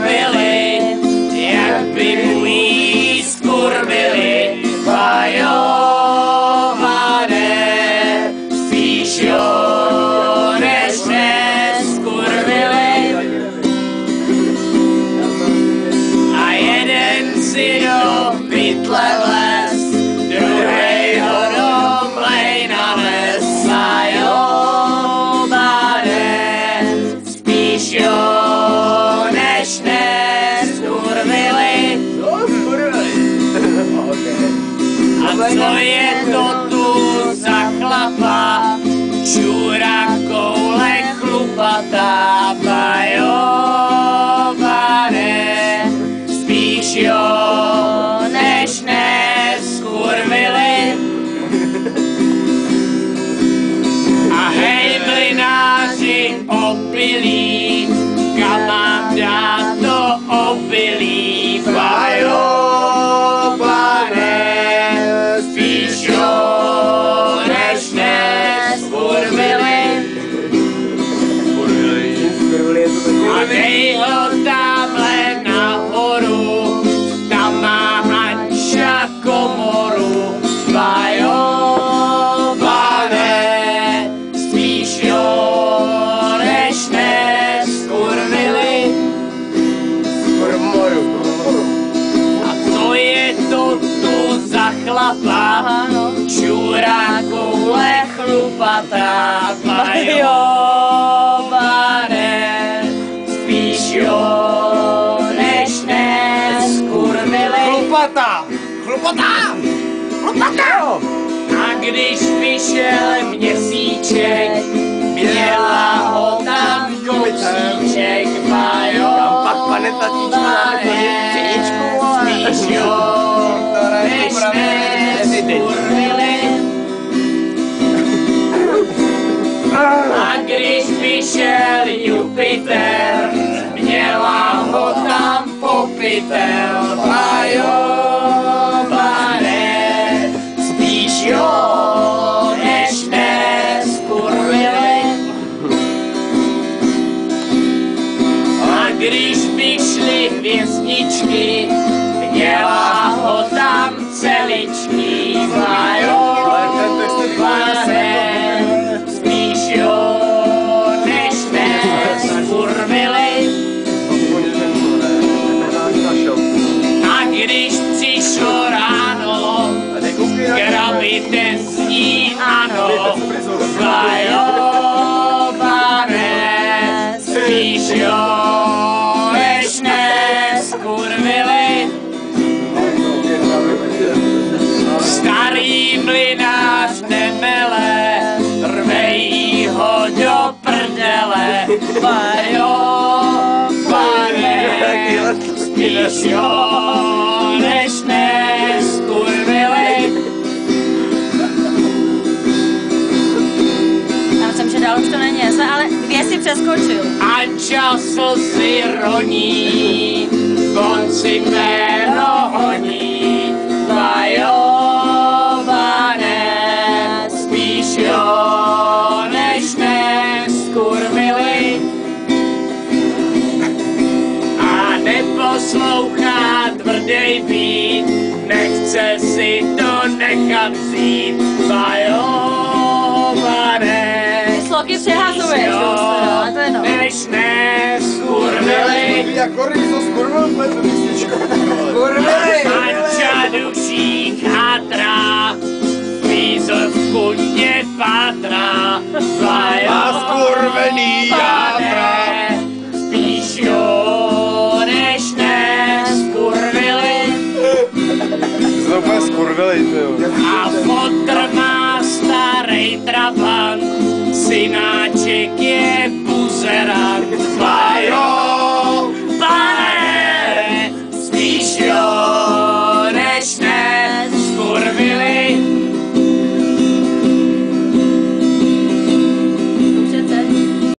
skurvili, jak by mojí skurvili, bajované, spíš jo, než neskurvili. A jeden si do pytle vlez, druhej ho do mlejna nes, bajované, spíš jo, než neskurvili. A co je to tu za chlapa, čůra koule chlupatá, bajované, spíš jo, než neskurvili. A hej mlynáři opilí, kam mám dát to obilí, bajované, spíš jo, než neskurvili. A dej ho tamhle nahoru, tam má Hanča komoru, bajované, spíš jo, než neskurvili. A co je to tu za chlapa, čůra koule chlupatá, bajované, spíš jo, než neskurvili. Chlupatá! Chlupatá! Chlupatá! A když vyšel měsíček, měla ho tam kousíček, bajované, spíš jo, než neskurvili. A když vyšel Jupiter, měla ho tam popytel, bajované, spíš jo, než neskurvili. A když by šly hvězdičky, měla ho tam celičky, bajované, spíš jo, než neskurvili. A když přišlo ráno, krabite z ní ano, bajované, spíš jo, než neskurvili. Starý mlynář nemele, rvej ho do prdele, bajované, spíš jo, než neskurvili. Já myslím, že dál už to není jasné, ale 2 si přeskočil. Anča slzy roní, on si péro honí, bajované, spíš jo, než neskurvili. A neposlouchá tvrdej být, nechce si to nechat vzít, bajované, Sloky přehazuješ, ale to je no. než neskurvili. Jako rýzo skurvil jsme tu písničku. Skurvili! Anča dušík hátrá, Rýzo v kundě pátrá, Má skurvený játra. spíš jo, než neskurvili. Znovu skurvili, ty jo. A fotr má starej trabant, synáček je buzerant,